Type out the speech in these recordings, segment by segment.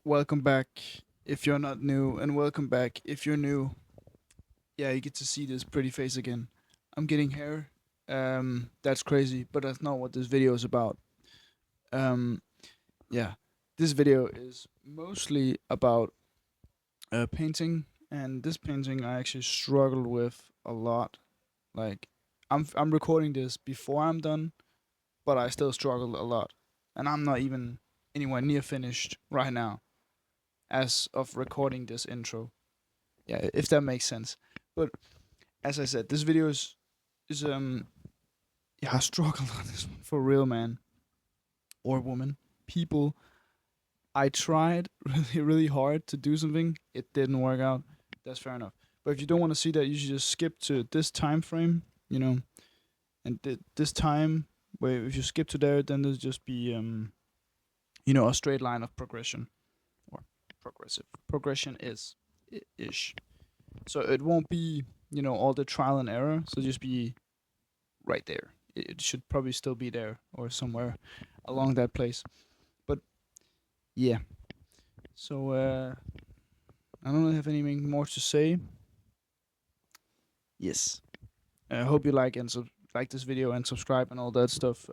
Welcome back if you're not new, and welcome back if you're new. Yeah, you get to see this pretty face again. I'm getting hair. That's crazy, but that's not what this video is about. Um, yeah, this video is mostly about painting, and this painting I actually struggled with a lot. Like, I'm recording this before I'm done, but I still struggled a lot, and I'm not even anywhere near finished right now as of recording this intro. Yeah, if that makes sense. But as I said, this video is yeah, I struggled on this one for real, man or woman. People, I tried really hard to do something. It didn't work out. That's fair enough. But if you don't want to see that, you should just skip to this time frame, and this time where if you skip to there, then there's just be a straight line of progression or progressive. Progression is ish. So it won't be, all the trial and error. So just be right there. It should probably still be there or somewhere along that place. But yeah. So I don't really have anything more to say. Yes. I hope you like this video and subscribe and all that stuff.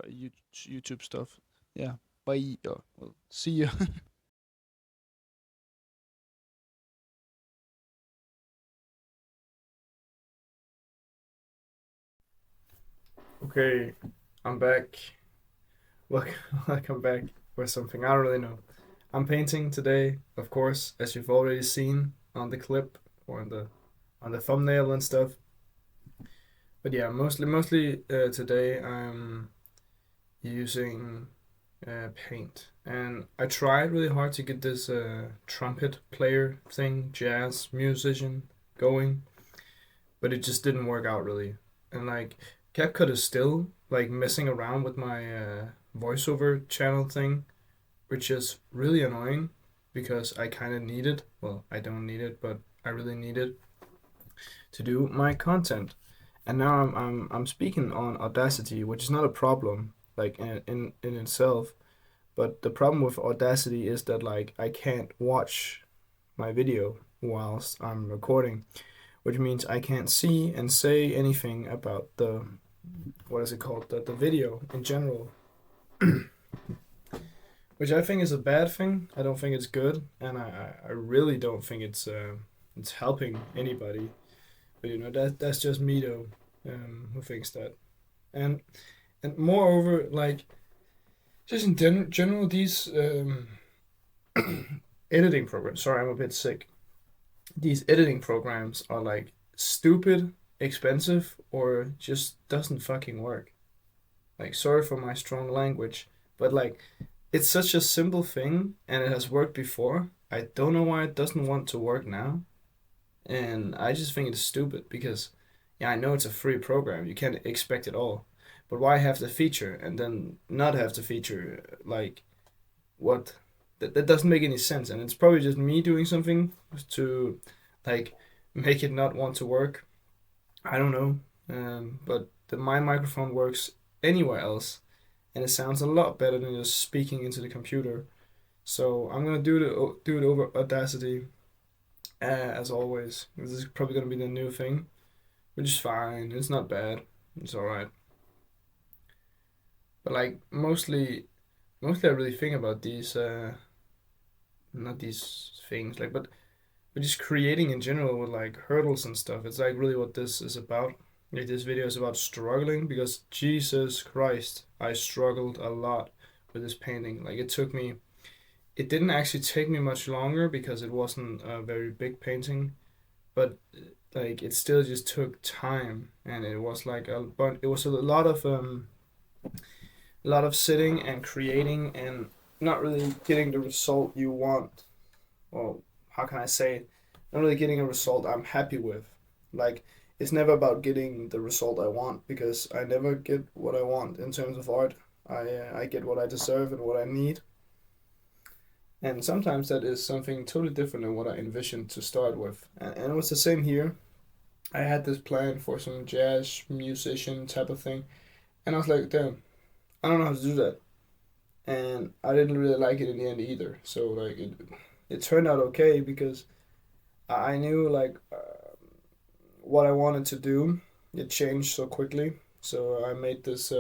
YouTube stuff. Yeah. Bye. Well, see you. Okay, I'm back. Welcome, welcome back for something I don't really know. I'm painting today, of course, as you've already seen on the clip or on the thumbnail and stuff. But yeah, mostly today I'm using paint, and I tried really hard to get this trumpet player thing, jazz musician, going, but it just didn't work out really. And like CapCut is still like messing around with my voiceover channel thing, which is really annoying because I kind of need it. Well, I don't need it, but I really need it to do my content. And now I'm speaking on Audacity, which is not a problem like in itself, but the problem with Audacity is that like I can't watch my video whilst I'm recording, which means I can't see and say anything about the what is it called, the video in general, which I think is a bad thing. I don't think it's good, and I really don't think it's helping anybody. But that's just me though, who thinks that. And and moreover, like just in general, these editing programs. Sorry, I'm a bit sick. These editing programs are like stupid, expensive, or just doesn't fucking work. Like, sorry for my strong language, but like, it's such a simple thing and it has worked before. I don't know why it doesn't want to work now. And I just think it's stupid because, yeah, I know it's a free program. You can't expect it all. But why have the feature and then not have the feature? Like, what? That doesn't make any sense. And it's probably just me doing something to, like, make it not want to work. I don't know. But my microphone works anywhere else and it sounds a lot better than just speaking into the computer. So I'm gonna do it over Audacity, as always. This is probably gonna be the new thing, which is fine. It's not bad. It's all right. But like mostly I really think about these not these things like but just creating in general with like hurdles and stuff. It's like really what this is about. Like this video is about struggling because Jesus Christ, I struggled a lot with this painting. Like it didn't actually take me much longer because it wasn't a very big painting, but like it still just took time and it was like but it was a lot of sitting and creating and not really getting the result you want. Well, how can I say it? Not really getting a result I'm happy with. Like it's never about getting the result I want because I never get what I want in terms of art. I get what I deserve and what I need. And sometimes that is something totally different than what I envisioned to start with. And it was the same here. I had this plan for some jazz musician type of thing. And I was like, damn, I don't know how to do that. And I didn't really like it in the end either. So, like, it turned out okay because I knew like what I wanted to do. It changed so quickly. So I made this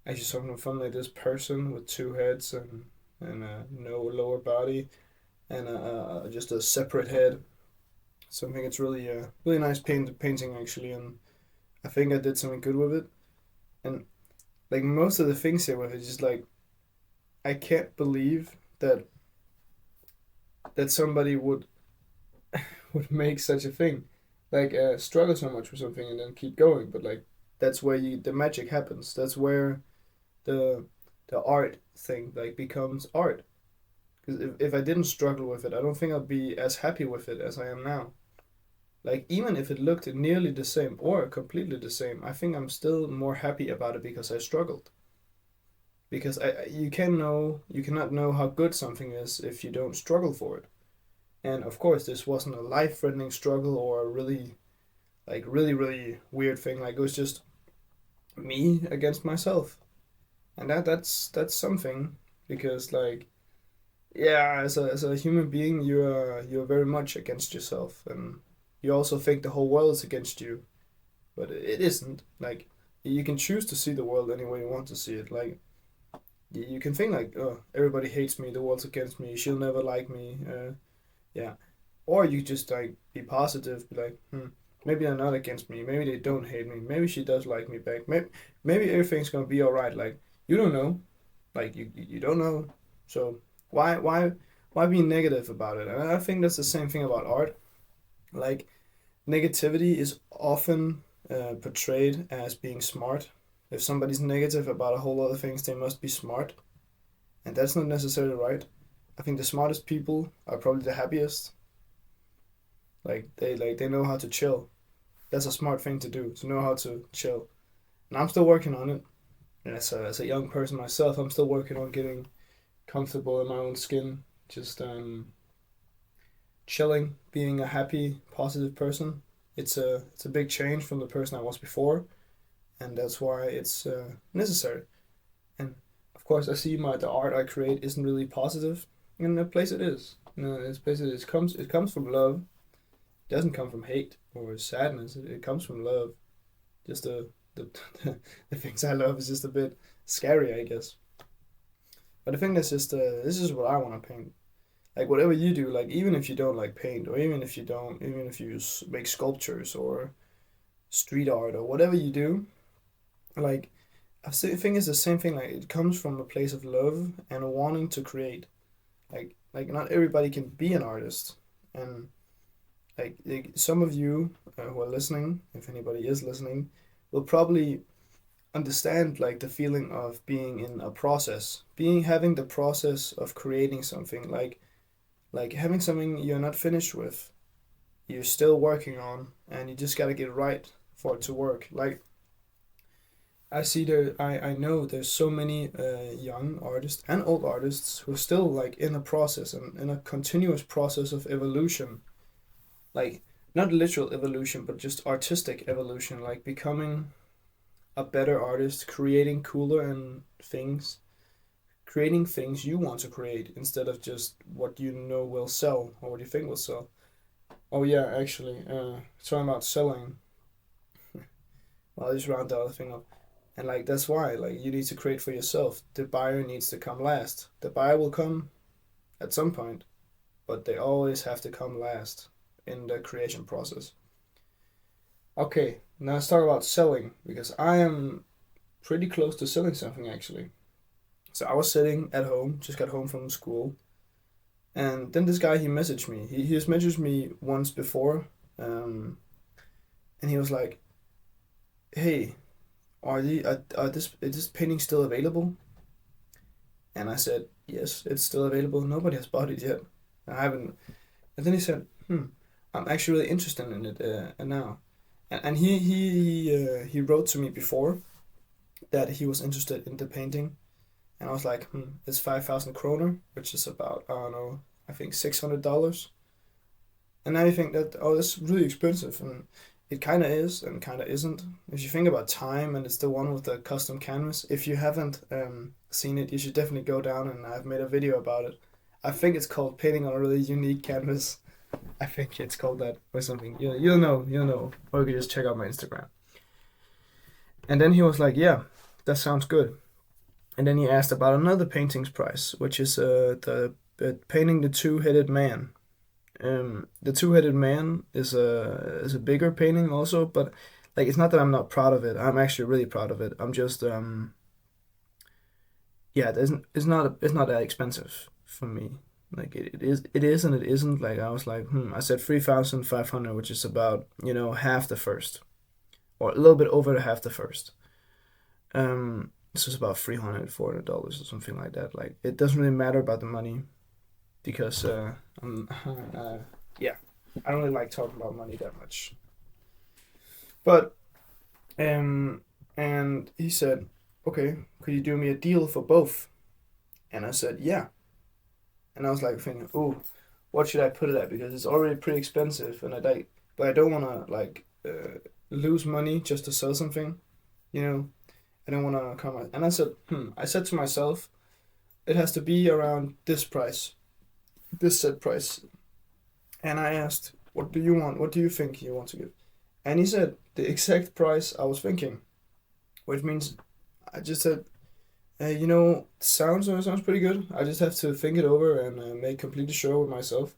actually something from like this person with two heads and no lower body and just a separate head. So I think it's really really nice painting actually, and I think I did something good with it. And like most of the things here with it, just like I can't believe that somebody would make such a thing, like struggle so much with something and then keep going. But like that's where the magic happens. That's where the the art thing like becomes art. Because if I didn't struggle with it, I don't think I'd be as happy with it as I am now. Like even if it looked nearly the same or completely the same, I think I'm still more happy about it because I struggled. Because you cannot know how good something is if you don't struggle for it. And of course, this wasn't a life-threatening struggle or a really really weird thing. Like it was just me against myself, and that's something because like yeah, as a human being, you're very much against yourself, and you also think the whole world is against you, but it isn't. Like you can choose to see the world any way you want to see it. Like you can think like, oh, everybody hates me, the world's against me, she'll never like me, yeah, or you just like be positive, be like, maybe they're not against me, maybe they don't hate me, maybe she does like me back, maybe everything's gonna be all right. Like you don't know, like you don't know, so why be negative about it? And I think that's the same thing about art. Like negativity is often portrayed as being smart. If somebody's negative about a whole lot of things, they must be smart, and that's not necessarily right. I think the smartest people are probably the happiest. Like they know how to chill. That's a smart thing to do, to know how to chill. And I'm still working on it. And as a young person myself, I'm still working on getting comfortable in my own skin. Just chilling, being a happy, positive person. It's a big change from the person I was before, and that's why it's necessary. And of course, I see the art I create isn't really positive, and the place it is. You know, this place it is it comes from love. It doesn't come from hate or sadness. It comes from love. Just the the things I love is just a bit scary, I guess. But I think that's just this is what I want to paint. Like whatever you do, like even if you don't like paint, or even if you make sculptures or street art or whatever you do, like think it's the same thing. Like it comes from a place of love and wanting to create. Like not everybody can be an artist, and like some of you who are listening, if anybody is listening, will probably understand like the feeling of being in a process, being having the process of creating something, like having something you're not finished with, you're still working on, and you just gotta get it right for it to work. Like I know there's so many young artists and old artists who are still like in a process and in a continuous process of evolution, like not literal evolution, but just artistic evolution, like becoming a better artist, creating cooler and things, creating things you want to create instead of just what you know will sell or what you think will sell. Oh yeah, actually, talking about selling, well, I just round the other thing up. And like that's why like you need to create for yourself. The buyer needs to come last. The buyer will come at some point, but they always have to come last in the creation process. Okay, now let's talk about selling because I am pretty close to selling something actually. So I was sitting at home, just got home from school, and then this guy he messaged me. He has messaged me once before, um, and he was like, "Hey, are this is this painting still available?" And I said, "Yes, it's still available. Nobody has bought it yet. I haven't." And then he said, I'm actually really interested in it now." And he wrote to me before that he was interested in the painting, and I was like, it's 5,000 kroner, which is about I don't know, I think $600. And now you think that oh, that's really expensive, and it kind of is and kind of isn't. If you think about time, and it's the one with the custom canvas. If you haven't seen it, you should definitely go down, and I've made a video about it. I think it's called painting on a really unique canvas. I think it's called that or something. You'll know, or you can just check out my Instagram. And then he was like, "Yeah, that sounds good." And then he asked about another painting's price, which is the painting the Two-Headed Man. The Two-Headed Man is a bigger painting also, but like it's not that I'm not proud of it. I'm actually really proud of it. I'm just yeah, it's not that expensive for me. Like it is and it isn't. Like I was like, I said 3,500, which is about, half the first. Or a little bit over half the first. This was about $300 or something like that. Like it doesn't really matter about the money because yeah, I don't really like talking about money that much. But and he said, okay, could you do me a deal for both? And I said, yeah. And I was like thinking, oh, what should I put it at? Because it's already pretty expensive, and but I don't want to like lose money just to sell something, you know. I don't want to come out. And I said, I said to myself, it has to be around this price, this set price. And I asked, what do you want? What do you think you want to give? And he said the exact price I was thinking, which means I just said, sounds pretty good. I just have to think it over and make completely sure with myself.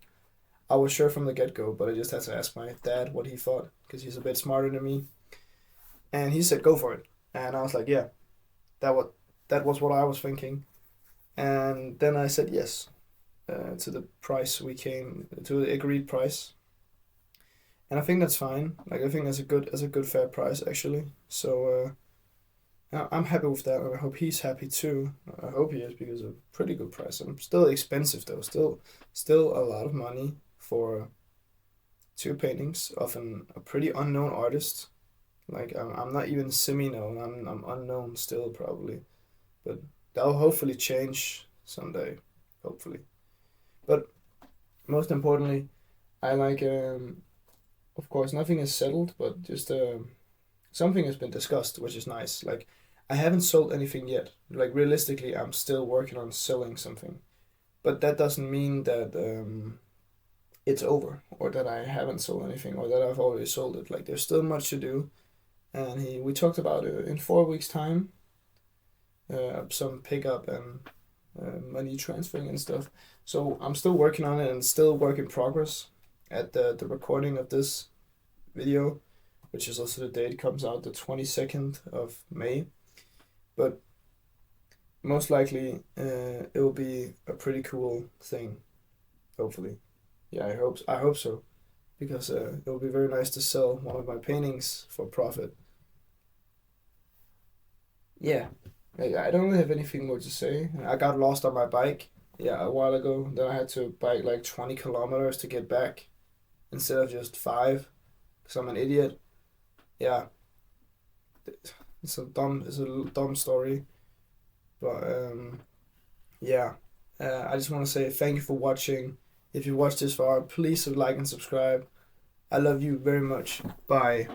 I was sure from the get-go, but I just had to ask my dad what he thought because he's a bit smarter than me. And he said, go for it. And I was like, yeah, that was what I was thinking. And then I said yes to the price we came to, the agreed price. And I think that's fine. Like I think that's a good fair price actually. So I'm happy with that, and I hope he's happy too. I hope he is because it's a pretty good price. And still expensive though. Still a lot of money for two paintings of a pretty unknown artist. Like I'm not even semi-known. I'm unknown still probably, but that'll hopefully change someday, hopefully. But most importantly, I like of course nothing is settled, but just something has been discussed, which is nice. Like I haven't sold anything yet. Like realistically, I'm still working on selling something, but that doesn't mean that it's over or that I haven't sold anything or that I've already sold it. Like there's still much to do. And we talked about it in 4 weeks' time, some pickup and money transferring and stuff. So I'm still working on it and still work in progress at the recording of this video, which is also the date it comes out, the 22nd of May. But most likely it will be a pretty cool thing, hopefully. Yeah, I hope so, because it will be very nice to sell one of my paintings for profit. Yeah, I don't really have anything more to say. I got lost on my bike, yeah, a while ago. Then I had to bike like 20 kilometers to get back instead of just 5, because I'm an idiot. Yeah, it's a dumb story, but yeah. I just want to say thank you for watching. If you watched this far, please like and subscribe. I love you very much. Bye.